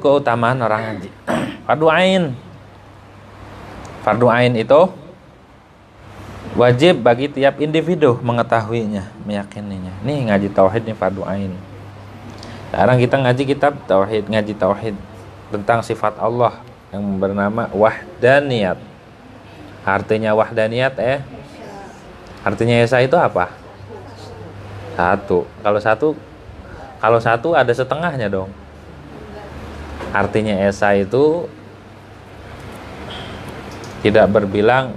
keutamaan orang ngaji. Fardu ain. Fardu ain itu wajib bagi tiap individu mengetahuinya, meyakininya. Nih ngaji tauhid nih fardu ain. Sekarang kita ngaji kitab tauhid, ngaji tauhid tentang sifat Allah yang bernama wahdaniyat. Artinya wahdaniyat artinya esa itu apa? Satu. Kalau satu ada setengahnya dong. Artinya esa itu tidak berbilang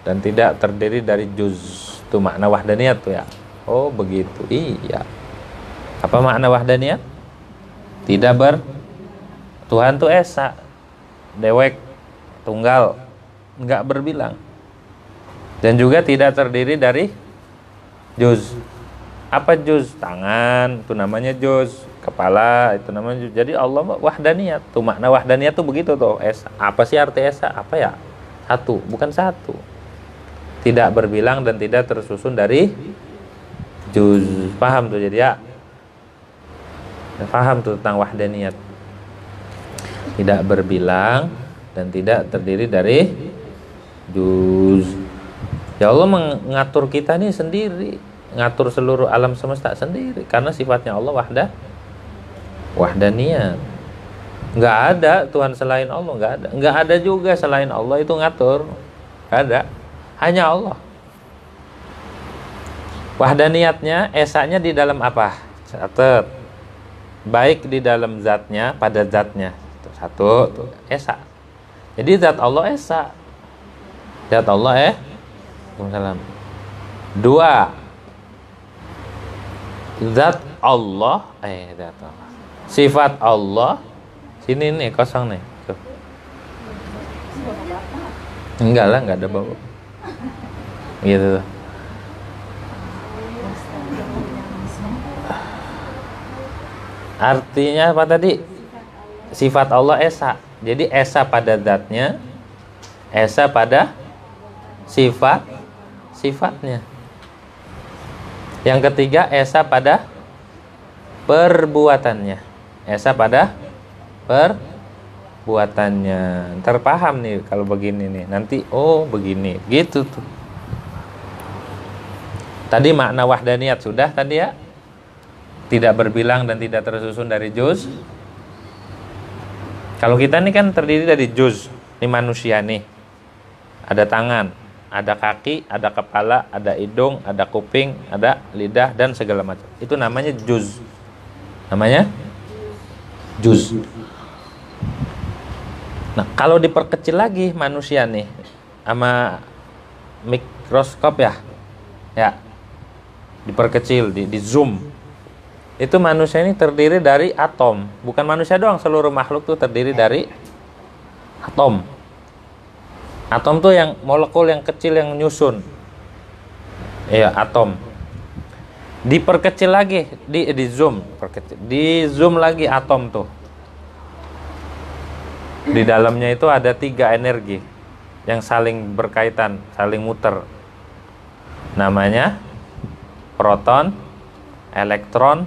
dan tidak terdiri dari juz. Itu makna wahdaniyat tuh ya. Oh begitu. Iya. Apa makna wahdaniyat? Tuhan tuh esa, dewek, tunggal, nggak berbilang. Dan juga tidak terdiri dari juz. Apa juz? Tangan, itu namanya juz. Kepala, itu namanya juz. Jadi Allah wahdaniyat. Tuh makna wahdaniyat tuh begitu tuh. Esa. Apa sih arti esa? Apa ya? Satu, bukan satu. Tidak berbilang dan tidak tersusun dari juz. Paham tuh jadi ya? Paham tuh tentang wahdaniyat. Tidak berbilang dan tidak terdiri dari juz. Ya Allah mengatur kita nih sendiri, ngatur seluruh alam semesta sendiri karena sifatnya Allah wahdaniyat. Nggak ada Tuhan selain Allah, nggak ada juga selain Allah itu ngatur, nggak ada, hanya Allah. Wahdaniyatnya, esanya di dalam apa? Catat. Baik di dalam zatnya, pada zatnya. Satu, tuh, esa. Jadi zat Allah esa. Zat Allah Waalaikumsalam. Dua, zat Allah zat Allah. Sifat Allah. Sini nih kosong nih. Tuh. Enggak lah, enggak ada bau. Gitu. Artinya apa tadi? Sifat Allah esa. Jadi esa pada zatnya, esa pada sifatnya. Yang ketiga, esa pada perbuatannya. Esa pada perbuatannya. Ntar paham nih kalau begini nih. Nanti begini. Gitu tuh. Tadi makna wahdaniyat sudah tadi ya. Tidak berbilang dan tidak tersusun dari juz. Kalau kita nih kan terdiri dari juz. Ini manusia nih. Ada tangan, ada kaki, ada kepala, ada hidung, ada kuping, ada lidah dan segala macam. Itu namanya juz. Namanya juz. Nah, kalau diperkecil lagi manusia nih sama mikroskop ya. Ya. Diperkecil, di zoom. Itu manusia ini terdiri dari atom. Bukan manusia doang, seluruh makhluk tuh terdiri dari atom. Atom tuh yang molekul yang kecil yang nyusun. Iya, atom. Diperkecil lagi, di zoom, perkecil. Di zoom lagi atom tuh. Di dalamnya itu ada 3 energi yang saling berkaitan, saling muter. Namanya proton, elektron,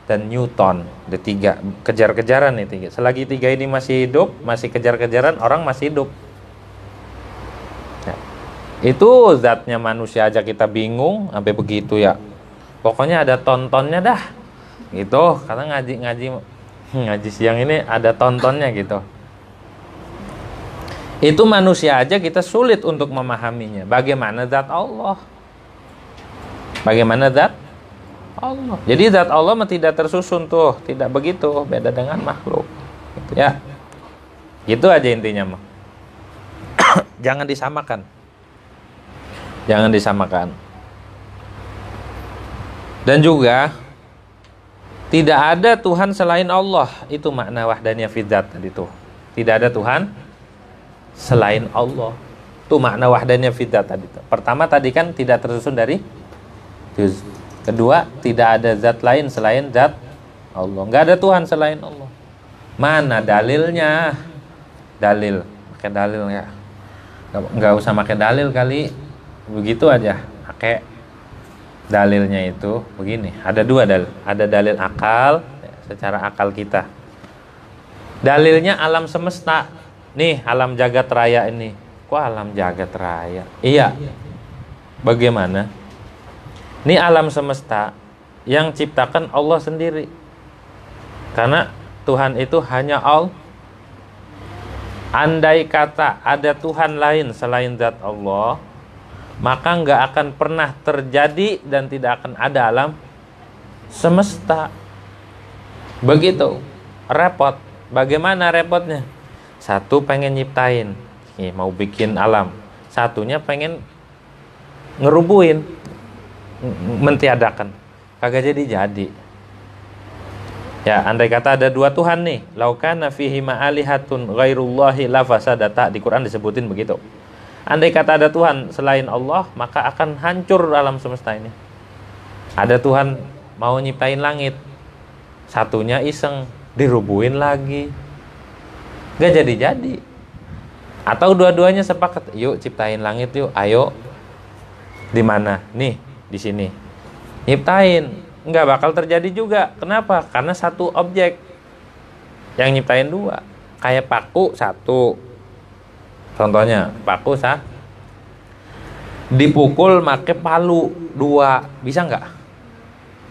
dan Newton. Ada 3 kejar-kejaran nih 3. Selagi 3 ini masih hidup, masih kejar-kejaran, orang masih hidup. Ya. Itu zatnya manusia aja kita bingung sampai begitu ya. Pokoknya ada tontonnya dah. Gitu. Karena ngaji siang ini ada tontonnya gitu. Itu manusia aja kita sulit untuk memahaminya. Bagaimana zat Allah? Bagaimana zat Allah. Jadi zat Allah tidak tersusun tuh, tidak begitu, beda dengan makhluk. Gitu ya. Gitu aja intinya mah. Jangan disamakan. Jangan disamakan. Dan juga tidak ada Tuhan selain Allah. Itu makna wahdaniyah fi dzat tadi tuh. Tidak ada Tuhan selain Allah. Itu makna wahdaniyah fi dzat tadi tuh. Pertama tadi kan tidak tersusun dari juz. Kedua, tidak ada zat lain selain zat Allah. Nggak ada Tuhan selain Allah. Mana dalilnya? Dalil. Pakai dalil ya. Nggak usah pakai dalil kali. Begitu aja. Pakai dalilnya itu begini. Ada 2 dalil. Ada dalil akal, secara akal kita. Dalilnya alam semesta. Nih, alam jagat raya ini. Kok alam jagat raya? Iya. Bagaimana? Ini alam semesta yang ciptakan Allah sendiri. Karena Tuhan itu hanya Allah. Andai kata ada Tuhan lain selain zat Allah, maka nggak akan pernah terjadi dan tidak akan ada alam semesta. Begitu. Repot. Bagaimana repotnya? Satu pengen nyiptain, mau bikin alam. Satunya pengen ngerubuhin, mentiadakan. Kagak jadi. Ya, andai kata ada dua Tuhan nih, laukana fihi ma'alihatun ghairullahi lafasadata, di Quran disebutin begitu. Andai kata ada Tuhan selain Allah, maka akan hancur alam semesta ini. Ada Tuhan mau nyiptain langit, satunya iseng, dirubuhin lagi, gak jadi-jadi. Atau dua-duanya sepakat, yuk ciptain langit yuk, ayo. Di mana? Nih, di sini. Nyiptain. Nggak bakal terjadi juga. Kenapa? Karena satu objek yang nyiptain dua. Kayak paku satu. Contohnya, paku dipukul make palu dua. Bisa nggak?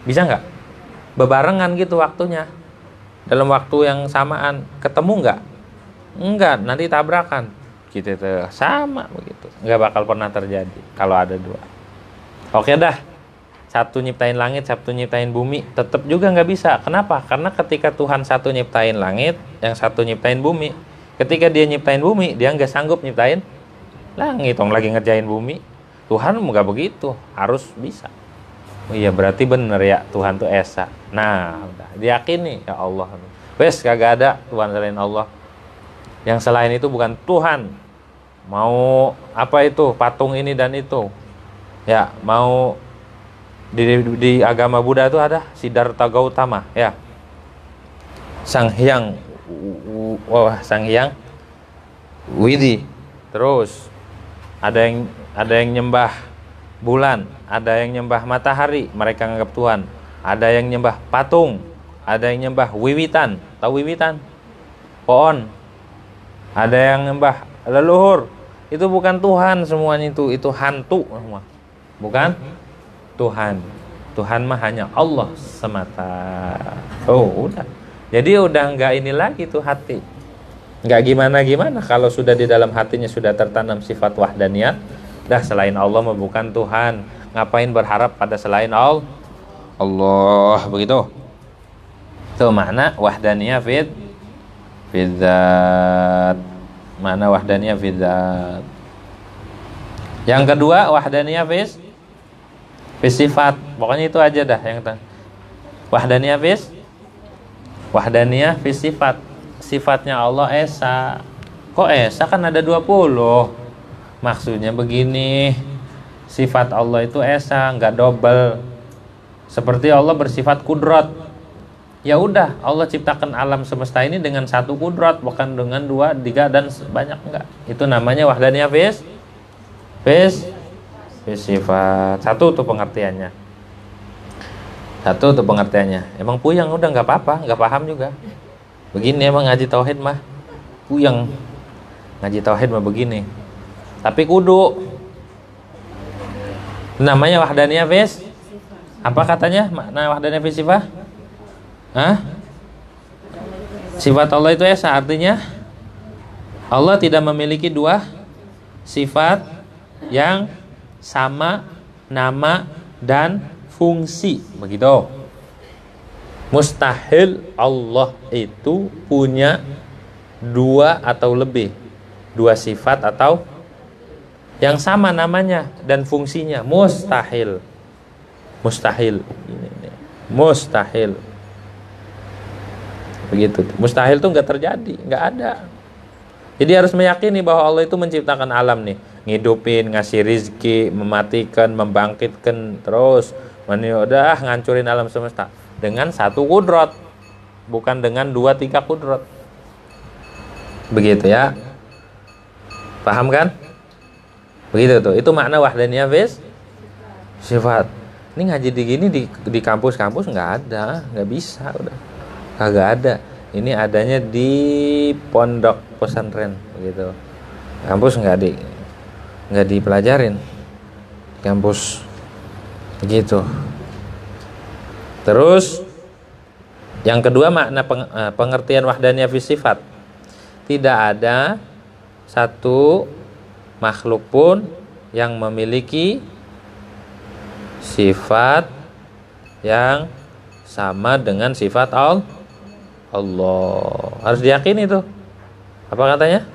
Bisa nggak? Bebarengan gitu waktunya. Dalam waktu yang samaan. Ketemu nggak? Enggak, nanti tabrakan. Gitu tuh. Sama begitu. Nggak bakal pernah terjadi kalau ada dua. Oke dah. Satu nyiptain langit, satu nyiptain bumi, tetap juga nggak bisa. Kenapa? Karena ketika Tuhan satu nyiptain langit, yang satu nyiptain bumi. Ketika dia nyiptain bumi, dia nggak sanggup nyiptain langit. Tong lagi ngerjain bumi. Tuhan nggak begitu, harus bisa. Oh iya, berarti bener ya Tuhan tuh esa. Nah, udah diyakini ya Allah. Wes kagak ada Tuhan selain Allah. Yang selain itu bukan Tuhan. Mau apa itu? Patung ini dan itu. Ya, mau di agama Buddha itu ada Siddhartha Gautama, ya, Sang Hyang Widi. Terus ada yang nyembah bulan, ada yang nyembah matahari, mereka anggap Tuhan. Ada yang nyembah patung, ada yang nyembah wiwitan, tahu wiwitan? Pohon. Ada yang nyembah leluhur. Itu bukan Tuhan semuanya, itu hantu semua. Bukan Tuhan. Tuhan mah hanya Allah semata. Oh, udah. Jadi udah nggak ini lagi tuh hati. Nggak gimana-gimana kalau sudah di dalam hatinya sudah tertanam sifat wahdaniyat. Dah selain Allah mah bukan Tuhan. Ngapain berharap pada selain Allah? Begitu. Itu makna wahdaniyah fidzat. Makna wahdaniyah fidzat. Yang kedua wahdaniyah sifat. Pokoknya itu aja dah yang wahdaniyah sifat. Sifatnya Allah esa. Kok esa? Kan ada 20. Maksudnya begini, sifat Allah itu esa, nggak double. Seperti Allah bersifat kudrat. Ya udah, Allah ciptakan alam semesta ini dengan satu kudrat, bukan dengan 2, 3 dan banyak, enggak. Itu namanya wahdaniyah sifat. Satu tuh pengertiannya. Emang puyeng udah nggak apa-apa, nggak paham juga. Begini emang ngaji tauhid mah puyeng. Ngaji tauhid mah begini. Tapi kudu. Namanya wahdaniyah apa katanya? Makna wahdaniyah sifat? Sifat Allah itu esa, artinya Allah tidak memiliki dua sifat yang sama nama dan fungsi, begitu. Mustahil Allah itu punya 2 atau lebih, 2 sifat atau yang sama namanya dan fungsinya. Mustahil. Begitu. Mustahil itu nggak terjadi, nggak ada. Jadi harus meyakini bahwa Allah itu menciptakan alam nih, ngidupin, ngasih rizki, mematikan, membangkitkan, terus udah ngancurin alam semesta dengan satu kudrat, bukan dengan 2-3 kudrat. Begitu ya. Paham kan? Begitu tuh. Itu makna wahdaniyah sifat. Ini ngaji di kampus-kampus nggak ada, nggak bisa, udah kagak ada. ini adanya di pondok pesantren begitu. Kampus nggak dipelajarin. Kampus begitu. Terus yang kedua makna pengertian wahdaniyah fi sifat. Tidak ada satu makhluk pun yang memiliki sifat yang sama dengan sifat Allah. Harus diyakini itu. Apa katanya?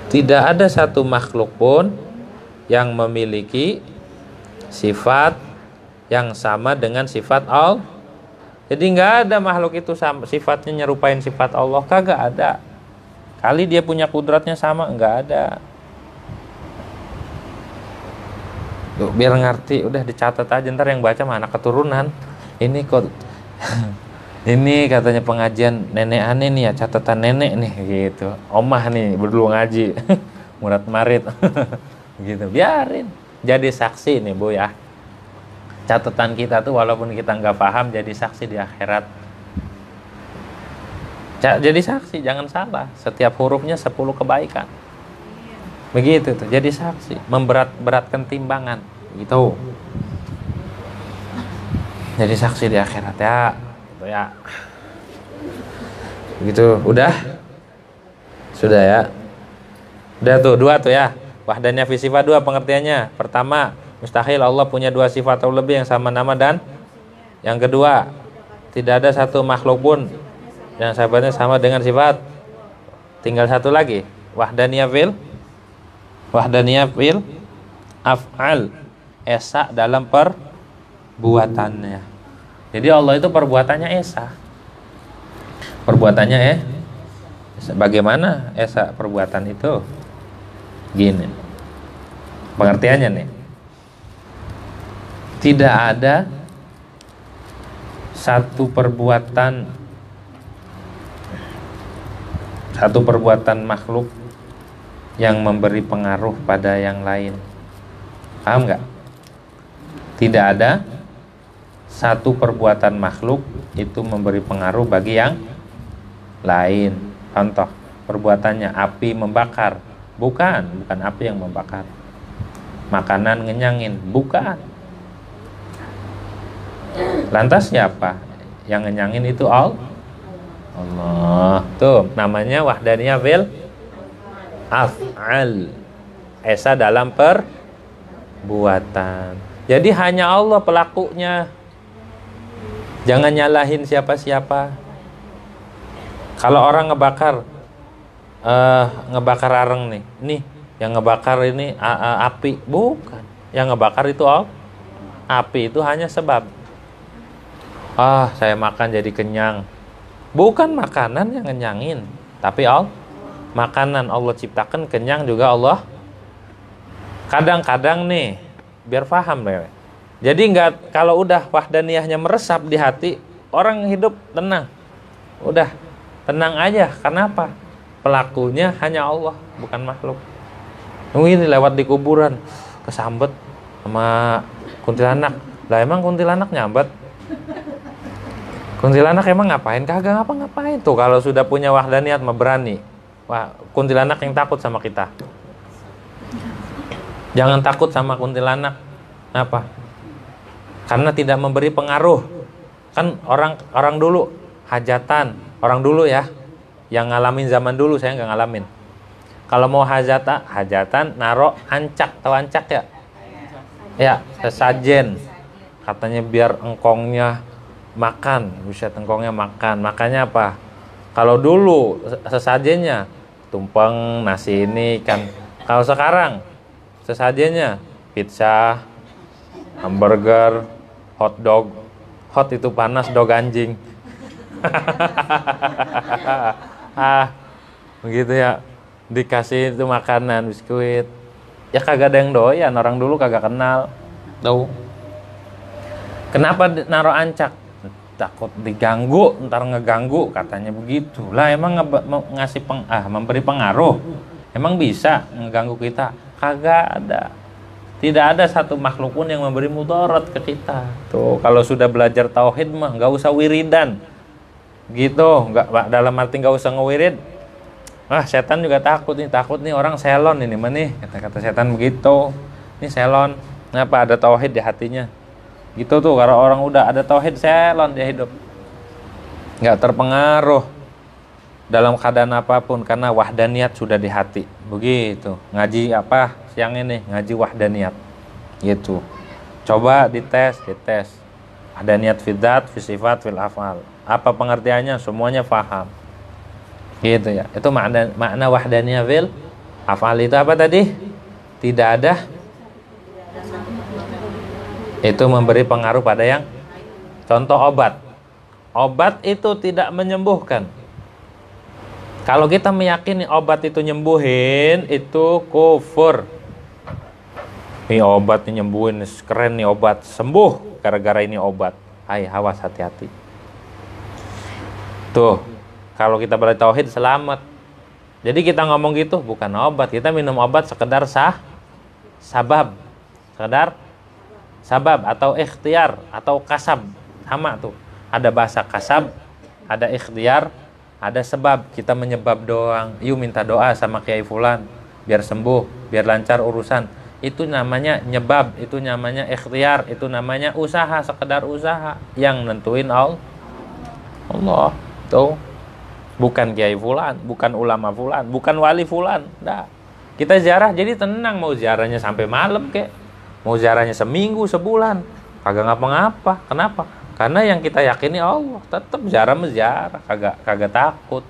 Tidak ada satu makhluk pun yang memiliki sifat yang sama dengan sifat Allah. Jadi nggak ada makhluk itu sifatnya nyerupain sifat Allah, kagak ada. Kali dia punya kudratnya sama, nggak ada. Tuh, biar ngerti, udah dicatat aja, ntar yang baca mah anak keturunan. Ini kok ini katanya pengajian nenek aneh nih ya, catatan nenek nih gitu. Omah nih berdua ngaji. Murad marid. Gitu, biarin. Jadi saksi nih Bu ya. Catatan kita tuh walaupun kita nggak paham jadi saksi di akhirat. Jadi saksi, jangan salah. Setiap hurufnya 10 kebaikan. Begitu tuh, jadi saksi, memberatkan timbangan gitu. Jadi saksi di akhirat ya. Gitu ya. Begitu, udah? Sudah ya. Udah tuh, 2 tuh ya. Wahdaniyah fi sifat 2 pengertiannya. Pertama, mustahil Allah punya 2 sifat atau lebih yang sama nama dan yang kedua, tidak ada satu makhluk pun yang sifatnya sama dengan sifat. Tinggal satu lagi, wahdaniyah fil af'al, esa dalam perbuatannya. Jadi Allah itu perbuatannya esa. Perbuatannya bagaimana esa perbuatan itu? Gini pengertiannya nih, tidak ada satu perbuatan makhluk yang memberi pengaruh pada yang lain. Paham nggak? Tidak ada satu perbuatan makhluk itu memberi pengaruh bagi yang lain. Contoh, perbuatannya api membakar, bukan api yang membakar. Makanan ngenyangin, bukan. Lantas siapa yang ngenyangin? Itu Allah. Tuh namanya wahdaniyah fil af'al, esa dalam perbuatan. Jadi hanya Allah pelakunya. Jangan nyalahin siapa-siapa. Kalau orang ngebakar areng nih yang ngebakar ini api, bukan. Yang ngebakar itu Allah. Api itu hanya sebab. Saya makan jadi kenyang. Bukan makanan yang ngenyangin, tapi Allah. Makanan Allah ciptakan, kenyang juga Allah. Kadang-kadang nih, biar paham deh. Jadi nggak, kalau udah wahdaniyahnya meresap di hati, orang hidup tenang. Udah tenang aja. Kenapa? Pelakunya hanya Allah, bukan makhluk. Ini lewat di kuburan, kesambet sama kuntilanak. Lah emang kuntilanak nyambet? Kuntilanak emang ngapain? Kagak ngapa-ngapain. Tuh kalau sudah punya wahdaniyat mah berani. Wah, kuntilanak yang takut sama kita. Jangan takut sama kuntilanak. Kenapa? Karena tidak memberi pengaruh. Kan orang dulu hajatan, orang dulu ya, yang ngalamin zaman dulu, saya nggak ngalamin. Kalau mau hajatan naro ancak, tahu ancak ya? Ya, sesajen. Katanya biar engkongnya makan, bisa engkongnya makan. Makanya apa? Kalau dulu sesajennya tumpeng nasi ini kan. Kalau sekarang sesajennya pizza, hamburger, hot dog. Hot itu panas, dog anjing. Begitu ya. Dikasih itu makanan, biskuit. Ya kagak ada yang doyan, orang dulu kagak kenal. Tahu. Kenapa naruh ancak? Takut diganggu, ntar ngeganggu, katanya begitu. Lah emang ngasih memberi pengaruh. Emang bisa ngeganggu kita? Kagak ada. Tidak ada satu makhluk pun yang memberi mudarat ke kita. Tuh, kalau sudah belajar tauhid mah nggak usah wiridan. Gitu, nggak dalam arti nggak usah ngewirid. Ah, setan juga takut nih orang selon ini mah nih, kata-kata setan begitu. Ini selon, kenapa ada tauhid di hatinya? Gitu tuh, kalau orang udah ada tauhid selon dia hidup. Nggak terpengaruh dalam keadaan apapun karena wahdaniyat sudah di hati. Begitu. Ngaji apa siang ini? Ngaji wahdaniyat. Gitu. Coba dites. Wahdaniyat fil dzat, fil sifat, fil af'al. Apa pengertiannya? Semuanya paham. Gitu ya. Itu makna wahdaniyah fil af'al itu apa tadi? Tidak ada. Itu memberi pengaruh pada yang contoh obat. Obat itu tidak menyembuhkan. Kalau kita meyakini obat itu nyembuhin, itu kufur. Ini obat ini nyembuhin, keren nih obat, sembuh gara-gara ini obat. Hai, awas, hati-hati. Tuh, kalau kita bertauhid selamat. Jadi kita ngomong gitu bukan obat, kita minum obat sekedar sabab. Sekedar sabab atau ikhtiar atau kasab. Sama tuh. Ada bahasa kasab, ada ikhtiar, ada sebab. Kita menyebab doang. Yuk minta doa sama Kiai Fulan biar sembuh, biar lancar urusan. Itu namanya nyebab, itu namanya ikhtiar, itu namanya usaha, sekedar usaha. Yang nentuin Allah. Tuh. Bukan Kiai Fulan, bukan ulama Fulan, bukan wali Fulan. Dah. Kita ziarah jadi tenang, mau ziarahnya sampai malam kek. Mau ziarahnya seminggu, sebulan. Kagak ngapa-ngapa. Kenapa? Karena yang kita yakini Allah. Tetap ziarah menziarah, kagak takut.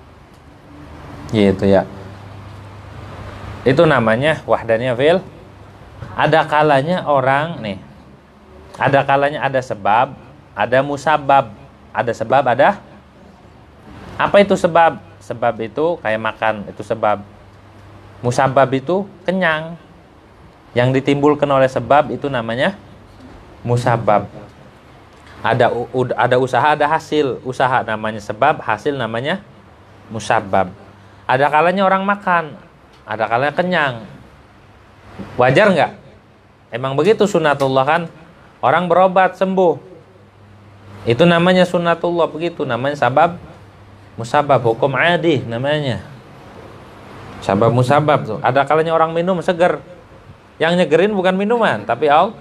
Gitu ya. Itu namanya wahdaniyah fil. Ada kalanya orang nih. Ada kalanya ada sebab, ada musabab. Ada sebab, ada. Apa itu sebab? Sebab itu kayak makan, itu sebab. Musabab itu kenyang. Yang ditimbulkan oleh sebab itu namanya musabab. Ada usaha, ada hasil. Usaha namanya sebab, hasil namanya musabab. Ada kalanya orang makan, ada kalanya kenyang. Wajar nggak? Emang begitu sunatullah kan? Orang berobat sembuh. Itu namanya sunatullah, begitu. Namanya sabab, musabab, hukum adi namanya. Sabab musabab tuh. Ada kalanya orang minum seger. Yang nyegerin bukan minuman, tapi Allah.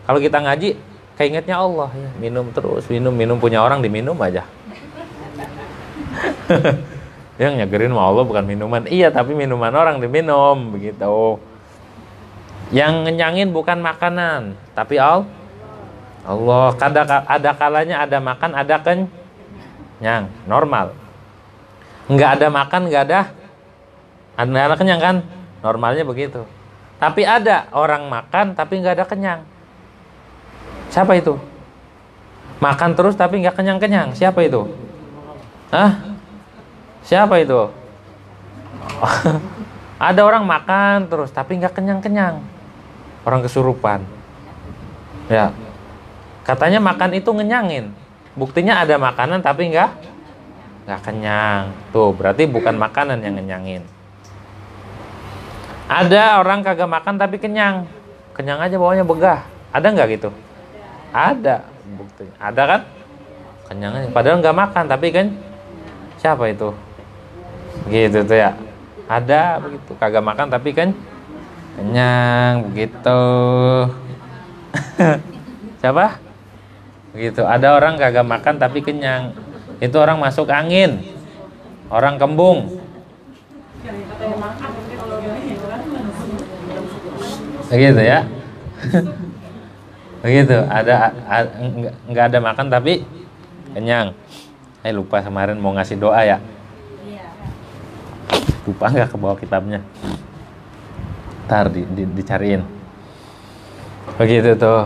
Kalau kita ngaji, keingetnya Allah ya. Minum terus, minum punya orang diminum aja. Yang nyegerin mah Allah bukan minuman. Iya, tapi minuman orang diminum begitu. Yang ngenyangin bukan makanan, tapi Allah. Ada kalanya ada makan, ada kenyang, normal. Enggak ada makan, enggak ada kenyang kan? Normalnya begitu. Tapi ada orang makan tapi nggak ada kenyang. Siapa itu? Makan terus tapi nggak kenyang-kenyang. Siapa itu? Hah? Siapa itu? Ada orang makan terus tapi nggak kenyang-kenyang. Orang kesurupan. Ya. Katanya makan itu ngenyangin. Buktinya ada makanan tapi nggak kenyang. Tuh, berarti bukan makanan yang ngenyangin. Ada orang kagak makan tapi kenyang. Kenyang aja bawahnya begah. Ada nggak gitu? Ada. Buktinya. Ada kan? Kenyang aja. Padahal nggak makan tapi kan. Siapa itu? Begitu tuh ya. Ada begitu. Kagak makan tapi kan kenyang. Begitu. Siapa? Begitu. Ada orang kagak makan tapi kenyang. Itu orang masuk angin. Orang kembung. Begitu ya. Begitu, enggak ada makan tapi kenyang. Lupa kemarin mau ngasih doa ya. Lupa enggak ke bawah kitabnya. Ntar dicariin. Begitu tuh.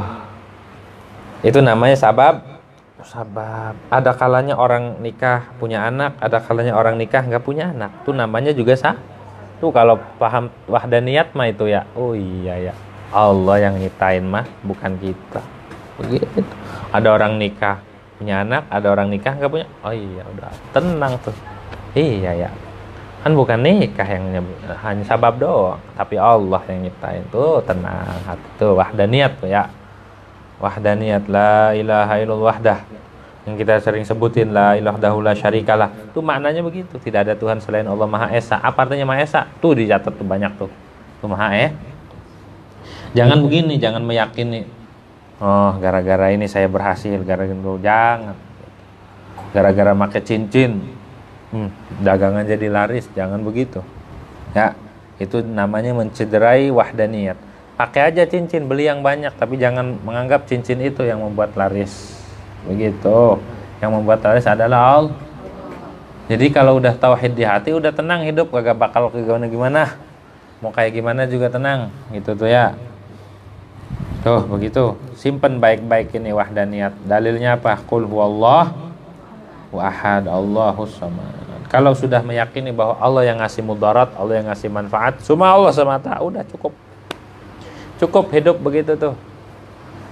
Itu namanya sabab. Ada kalanya orang nikah punya anak, ada kalanya orang nikah enggak punya anak. Itu namanya juga Tuh kalau paham wahdaniyat mah itu ya. Oh iya ya. Allah yang nyiptain mah, bukan kita. Begitu. Ada orang nikah punya anak, ada orang nikah enggak punya. Oh iya, udah tenang tuh. Iya ya. Kan bukan nikah yang hanya sabab doang, tapi Allah yang nyiptain. Tuh tenang hati tuh, wahdaniyat tuh ya. Wahdaniyat, la ilaha illallah wahdah. yang kita sering sebutin la ilaha illallah syarikalah, itu maknanya begitu, tidak ada Tuhan selain Allah Maha Esa. Apa artinya Maha Esa? Tuh dicatat tuh banyak tuh. Tuh Maha Jangan begini, jangan meyakini oh gara-gara ini saya berhasil, gara-gara itu jangan. Gara-gara pakai cincin dagangan jadi laris, jangan begitu. Ya, itu namanya mencederai wahdaniyat. Pakai aja cincin, beli yang banyak, tapi jangan menganggap cincin itu yang membuat laris. Begitu. Yang membuat laris adalah Allah. Jadi kalau udah tauhid di hati, udah tenang hidup, kagak bakal gimana-gimana. Mau kayak gimana juga tenang, gitu tuh ya. Tuh, begitu. Simpen baik-baik ini wahdaniyat. Dalilnya apa? Qul huwallahu ahad, Allahus samad. Kalau sudah meyakini bahwa Allah yang ngasih mudarat, Allah yang ngasih manfaat, semua Allah semata, udah cukup. Cukup hidup begitu tuh.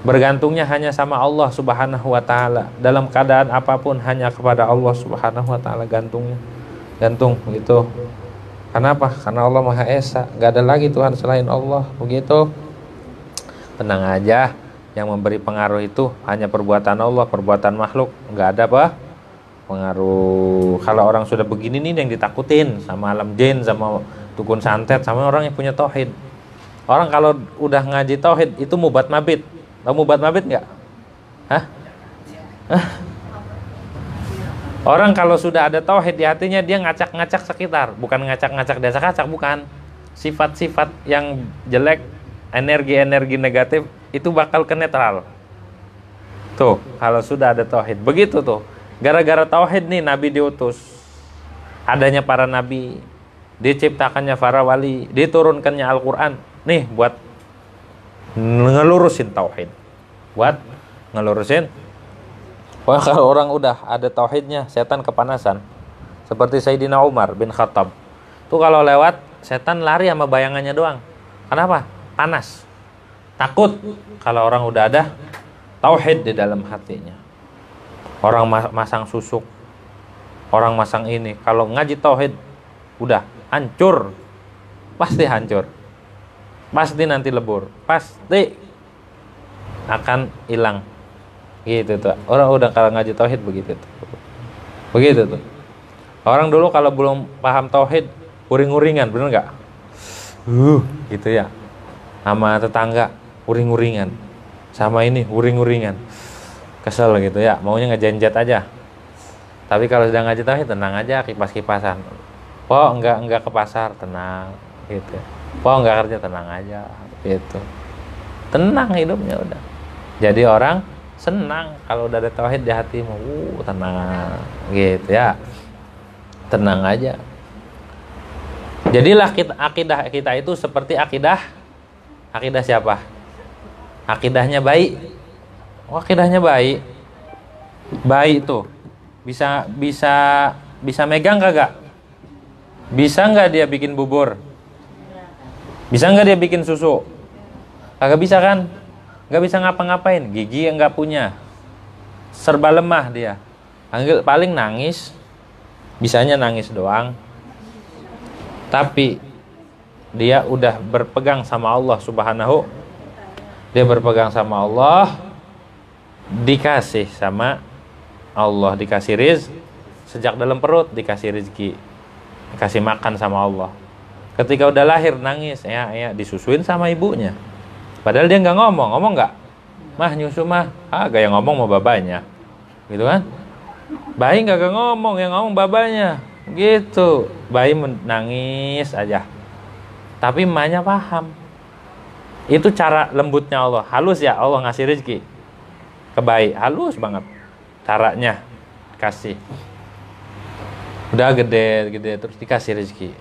Bergantungnya hanya sama Allah Subhanahu wa taala. Dalam keadaan apapun hanya kepada Allah Subhanahu wa taala gantungnya. Gantung begitu. Kenapa? Karena Allah Maha Esa, enggak ada lagi Tuhan selain Allah, begitu. Tenang aja, yang memberi pengaruh itu hanya perbuatan Allah, perbuatan makhluk, enggak ada apa? Pengaruh. Kalau orang sudah begini nih yang ditakutin sama alam jin, sama dukun santet, sama orang yang punya tauhid. Orang kalau udah ngaji tauhid itu mubat mabit. Tahu mubat mabit nggak? Hah? Orang kalau sudah ada tauhid di hatinya, dia ngacak-ngacak sekitar, bukan ngacak-ngacak desa kacak, bukan. Sifat-sifat yang jelek, energi-energi negatif itu bakal ke netral. Tuh, kalau sudah ada tauhid, begitu tuh. Gara-gara tauhid nih Nabi diutus. Adanya para nabi, diciptakannya para wali, diturunkannya Al-Qur'an. Nih buat ngelurusin tauhid. Buat ngelurusin. Wah, kalau orang udah ada tauhidnya, setan kepanasan. Seperti Sayyidina Umar bin Khattab. Tuh kalau lewat, setan lari sama bayangannya doang. Kenapa? Panas. Takut kalau orang udah ada tauhid di dalam hatinya. Orang masang susuk, orang masang ini, kalau ngaji tauhid udah hancur. Pasti hancur. Pasti nanti lebur. Pasti akan hilang. Gitu tuh. Orang udah kalau ngaji tauhid begitu tuh. Begitu tuh. Orang dulu kalau belum paham tauhid, uring-uringan, bener nggak? Gitu ya. Sama tetangga uring-uringan. Sama ini uring-uringan. Kesel gitu ya, maunya ngejenjet aja. Tapi kalau sedang ngaji tauhid, tenang aja, kipas-kipasan. Oh, enggak ke pasar, tenang gitu. Oh, enggak kerja, tenang aja gitu. Tenang hidupnya udah. Jadi orang senang kalau udah ada tauhid di hatimu, tenang gitu ya. Tenang aja. Jadilah akidah kita itu seperti akidah siapa? Akidahnya baik. Oh, akidahnya baik. Baik tuh. Bisa megang kagak? Bisa nggak dia bikin bubur? Bisa nggak dia bikin susu? Kagak bisa kan? Nggak bisa ngapa-ngapain. Gigi yang nggak punya. Serba lemah dia. Paling nangis. Bisanya nangis doang. Tapi dia udah berpegang sama Allah Subhanahu. Dia berpegang sama Allah. Dikasih sama Allah, dikasih rizki sejak dalam perut, dikasih rizki, dikasih makan sama Allah. Ketika udah lahir nangis, ya disusuin sama ibunya. Padahal dia nggak ngomong nggak? Mah nyusu mah, gak yang ngomong mau babanya, gitu kan? Bayi nggak ngomong, yang ngomong babanya, gitu. Bayi menangis aja, tapi emaknya paham. Itu cara lembutnya Allah, halus ya Allah ngasih rizki. Kebaik, halus banget caranya kasih. Udah gede terus dikasih rezeki.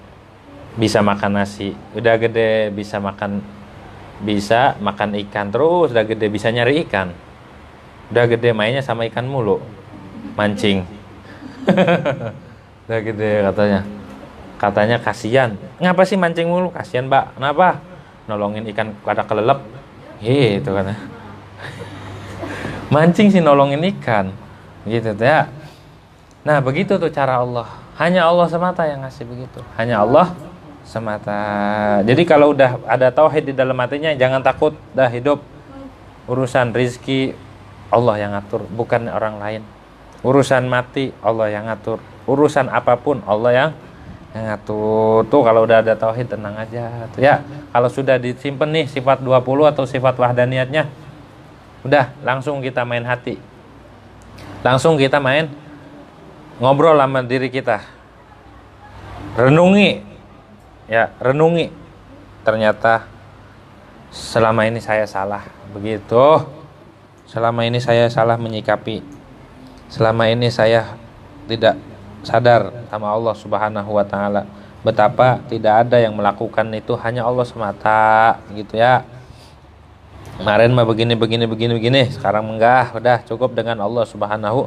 Bisa makan nasi, udah gede bisa makan ikan terus, udah gede bisa nyari ikan. Udah gede mainnya sama ikan mulu. Mancing. Udah gede katanya kasihan. Ngapa sih mancing mulu? Kasihan, Mbak. Kenapa? Nolongin ikan pada kelelep. Gitu kan. Mancing sih nolongin ikan gitu tuh ya. Nah begitu tuh cara Allah. Hanya Allah semata yang ngasih begitu. Hanya Allah semata. Jadi kalau udah ada tauhid di dalam hatinya, jangan takut. Dah hidup urusan rizki Allah yang ngatur, bukan orang lain. Urusan mati Allah yang ngatur. Urusan apapun Allah yang ngatur. Tuh kalau udah ada tauhid tenang aja tuh ya. Kalau sudah disimpan nih sifat 20 atau sifat wahdaniyatnya, udah langsung kita main hati. Langsung kita main ngobrol sama diri kita. Renungi. Ya, renungi. Ternyata selama ini saya salah. Begitu. Selama ini saya salah menyikapi. Selama ini saya tidak sadar sama Allah Subhanahu wa taala. Betapa tidak ada yang melakukan itu, hanya Allah semata, gitu ya. Kemarin mah begini. Sekarang enggak, udah cukup dengan Allah Subhanahu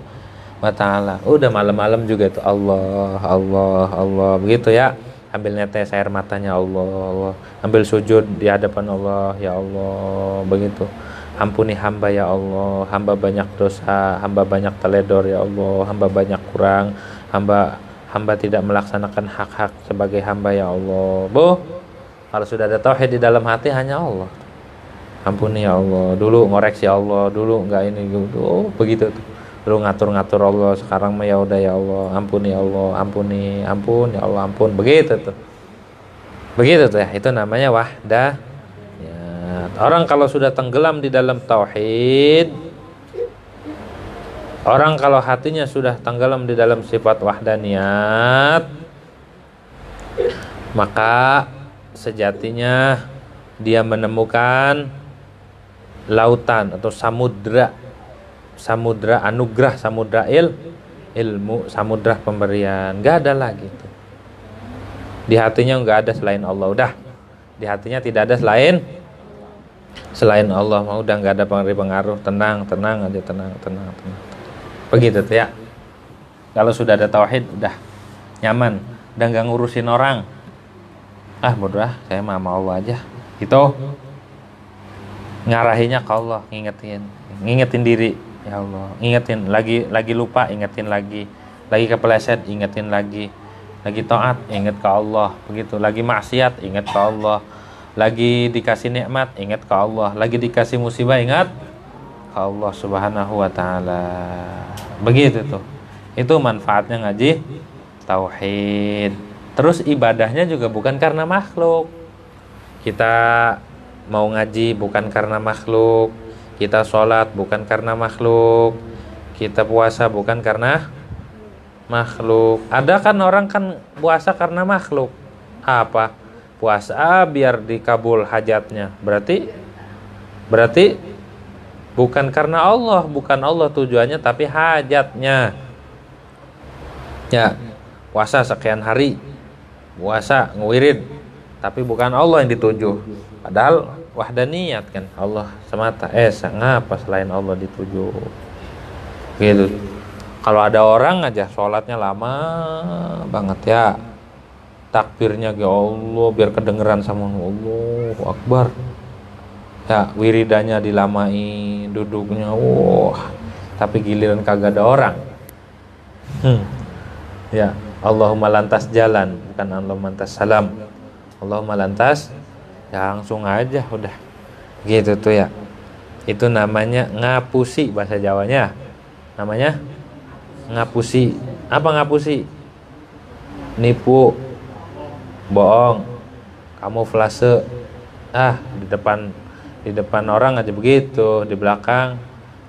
wa taala. Udah malam-malam juga itu Allah, begitu ya. Ambil netes air matanya Allah. Ambil sujud di hadapan Allah, ya Allah, begitu. Ampuni hamba ya Allah, hamba banyak dosa, hamba banyak teledor ya Allah, hamba banyak kurang, hamba tidak melaksanakan hak-hak sebagai hamba ya Allah. Kalau sudah ada tauhid di dalam hati hanya Allah. Ampuni ya Allah, dulu ngoreksi Allah, dulu enggak ini gitu. Begitu tuh. Dulu ngatur-ngatur Allah, sekarang mah ya udah ya Allah, ampuni ya Allah, ampun ya Allah, ampun. Begitu tuh. Begitu tuh ya, itu namanya wahdah. Orang kalau sudah tenggelam di dalam tauhid, orang kalau hatinya sudah tenggelam di dalam sifat wahdaniyat, maka sejatinya dia menemukan lautan atau samudra anugerah, samudra ilmu, samudra pemberian. Gak ada lagi tuh. Di hatinya gak ada selain Allah. Udah, di hatinya tidak ada selain Allah. Mau udah nggak ada pengaruh, tenang aja, tenang. Begitu tuh ya. Kalau sudah ada tauhid udah nyaman, udah nggak ngurusin orang. Bodoh saya mah sama Allah aja. Itu ngarahinya ke Allah, ngingetin diri, ya Allah, ingetin lagi lupa, ingetin lagi kepeleset, ingetin lagi taat, inget ke Allah, begitu. Lagi maksiat, inget ke Allah. Lagi dikasih nikmat, ingat ke Allah. Lagi dikasih musibah, ingat ke Allah Subhanahu wa taala. Begitu tuh. Itu manfaatnya ngaji tauhid. Terus ibadahnya juga bukan karena makhluk. Kita mau ngaji bukan karena makhluk. Kita sholat bukan karena makhluk. Kita puasa bukan karena makhluk. Ada kan orang kan puasa karena makhluk. Apa? Puasa biar dikabul hajatnya. Berarti bukan karena Allah, bukan Allah tujuannya, tapi hajatnya. Ya, puasa sekian hari, puasa ngewirid, tapi bukan Allah yang dituju. Padahal wahdaniyat kan, Allah semata. Ngapa selain Allah dituju? Gitu. Kalau ada orang aja sholatnya lama banget ya. Takbirnya ya Allah biar kedengeran sama Allahu Akbar. Ya, wiridanya dilamain, duduknya tapi giliran kagak ada orang. Ya, Allahumma lantas jalan, bukan Allahumma lantas salam. Allahumma lantas ya langsung aja udah. Gitu tuh ya. Itu namanya ngapusi bahasa Jawanya. Namanya ngapusi. Apa ngapusi? Nipu, bohong, kamuflase. Di depan orang aja begitu, di belakang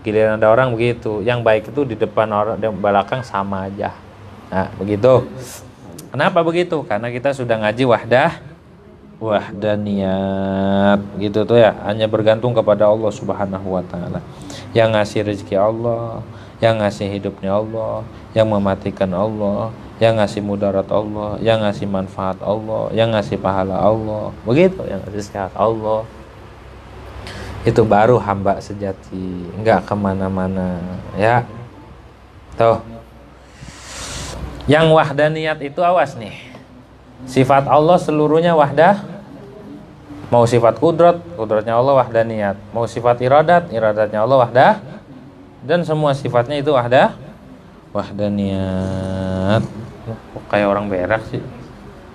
giliran ada orang begitu. Yang baik itu di depan orang, di belakang sama aja. Nah, begitu. Kenapa begitu? Karena kita sudah ngaji wahdaniyat gitu tuh ya. Hanya bergantung kepada Allah Subhanahu wa taala. Yang ngasih rezeki Allah, yang ngasih hidupnya Allah, yang mematikan Allah, yang ngasih mudarat Allah, yang ngasih manfaat Allah, yang ngasih pahala Allah, begitu, yang ngasih sehat Allah. Itu baru hamba sejati, enggak kemana-mana ya. Tuh, yang wahdaniyat itu awas nih, sifat Allah seluruhnya wahdah. Mau sifat kudratnya Allah wahdaniyat. Mau sifat iradatnya Allah wahdah. Dan semua sifatnya itu wahdaniyat. Kok kayak orang berak sih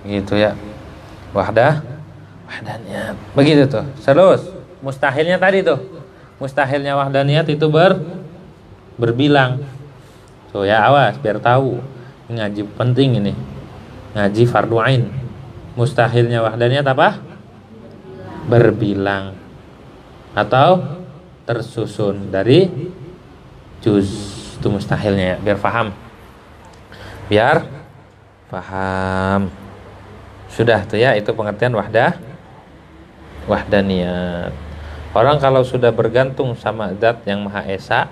gitu ya. Wahdaniyat. Begitu tuh. Terus mustahilnya tadi tuh. Mustahilnya wahdaniyat itu berbilang. Tuh ya, awas biar tahu. Ini ngaji penting ini. Ngaji fardu ain. Mustahilnya wahdaniyat apa? Berbilang atau tersusun dari juz. Itu mustahilnya ya, biar paham. Biar paham. Sudah tuh ya, itu pengertian wahdaniyat. Orang kalau sudah bergantung sama zat yang Maha Esa,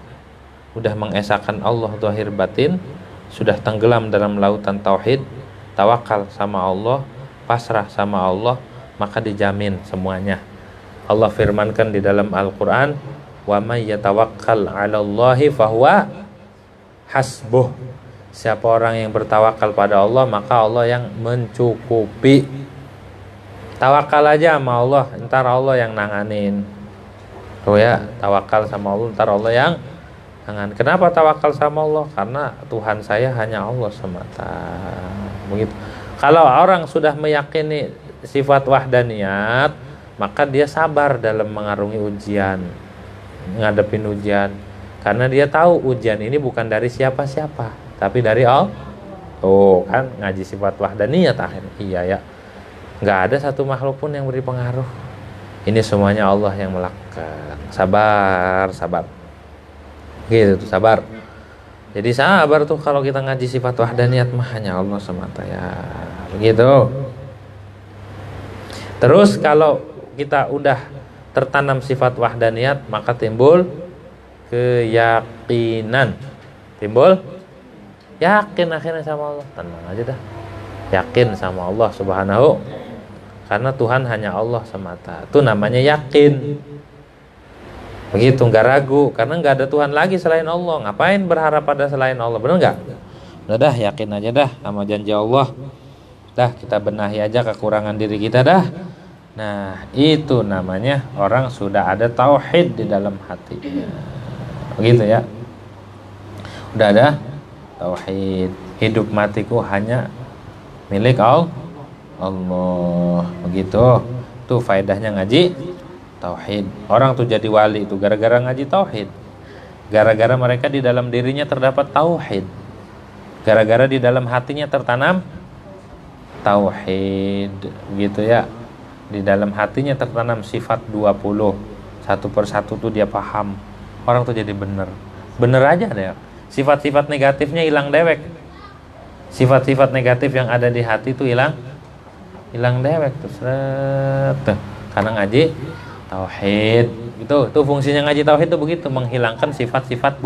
udah mengesakan Allah zahir batin, sudah tenggelam dalam lautan tauhid, tawakal sama Allah, pasrah sama Allah, maka dijamin semuanya. Allah firmankan di dalam Al-Qur'an, "Wa may yatawakkal 'alallahi fahuwa hasbuh." Siapa orang yang bertawakal pada Allah, maka Allah yang mencukupi. Tawakal aja sama Allah, ntar Allah yang nanganin. Tuh ya, tawakal sama Allah, ntar Allah yang nanganin. Kenapa tawakal sama Allah? Karena Tuhan saya hanya Allah semata. Begitu. Kalau orang sudah meyakini sifat wahdaniyat, maka dia sabar dalam mengarungi ujian, ngadepin ujian. Karena dia tahu ujian ini bukan dari siapa-siapa, tapi dari Allah. Tuh kan ngaji sifat wahdaniyat akhirnya. Iya ya, nggak ada satu makhluk pun yang beri pengaruh. Ini semuanya Allah yang melakukan. Sabar. Gitu tuh, sabar. Jadi sabar tuh kalau kita ngaji sifat wahdaniyat mah hanya Allah semata ya. Begitu. Terus kalau kita udah tertanam sifat wahdaniyat, maka timbul keyakinan. Timbul yakin akhirnya sama Allah. Tenang aja dah. Yakin sama Allah Subhanahu. Karena Tuhan hanya Allah semata. Itu namanya yakin. Begitu, nggak ragu. Karena nggak ada Tuhan lagi selain Allah. Ngapain berharap pada selain Allah? Benar nggak? Udah dah, yakin aja dah sama janji Allah. Dah, kita benahi aja kekurangan diri kita dah. Nah, itu namanya orang sudah ada tauhid di dalam hatinya. Begitu ya. Udah ada tauhid. Hidup matiku hanya milik Allah. Begitu. Tuh faedahnya ngaji tauhid. Orang tuh jadi wali itu gara-gara ngaji tauhid. Gara-gara mereka di dalam dirinya terdapat tauhid. Gara-gara di dalam hatinya tertanam tauhid. Begitu ya. Di dalam hatinya tertanam sifat 20. Satu persatu tuh dia paham. Orang tuh jadi bener. Bener aja deh. Sifat-sifat negatifnya hilang dewek. Sifat-sifat negatif yang ada di hati tuh hilang dewek tuh. Seret. Karena ngaji tauhid. Itu fungsinya ngaji tauhid itu begitu, menghilangkan sifat-sifat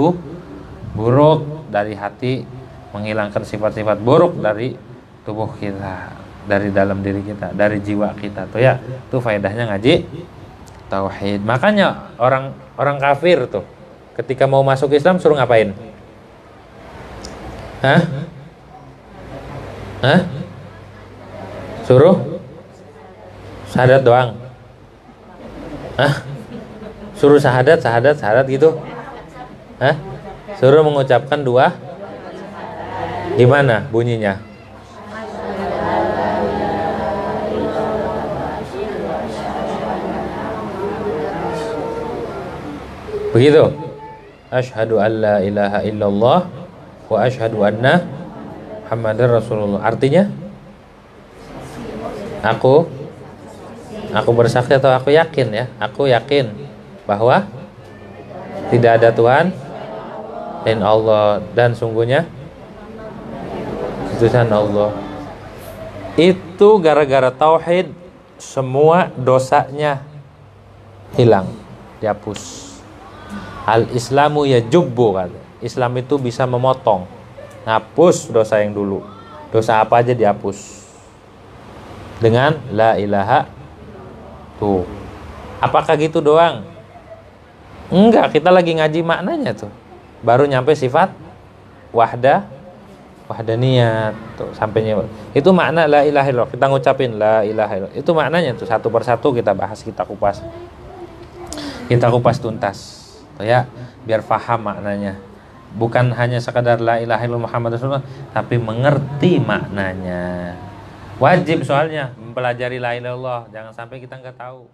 buruk dari hati, menghilangkan sifat-sifat buruk dari tubuh kita, dari dalam diri kita, dari jiwa kita tuh ya. Itu faedahnya ngaji tauhid. Makanya orang kafir tuh ketika mau masuk Islam suruh ngapain? Hah? Suruh syahadat doang. Suruh syahadat gitu. Suruh mengucapkan dua. Gimana bunyinya? Begitu. Asyhadu an la ilaha illallah wa asyhadu anna Muhammadar Rasulullah. Artinya aku bersaksi atau aku yakin ya. Aku yakin bahwa tidak ada Tuhan selain Allah, dan sungguhnya utusan Allah. Itu gara-gara tauhid semua dosanya hilang, dihapus. Al-Islamu yajubbu kan. Islam itu bisa memotong, ngapus dosa yang dulu. Dosa apa aja dihapus dengan la ilaha. Tuh. Apakah gitu doang? Enggak, kita lagi ngaji maknanya tuh. Baru nyampe sifat wahdaniyat tuh sampainya. Itu makna la ilaha illallah. Kita ngucapin la ilaha illallah. Itu maknanya tuh, satu persatu kita bahas, kita kupas. Kita kupas tuntas. Tuh ya, biar paham maknanya. Bukan hanya sekadar la ilaha illallah Muhammad Rasulullah, tapi mengerti maknanya. Wajib soalnya mempelajari la ilaha illallah. Jangan sampai kita nggak tahu.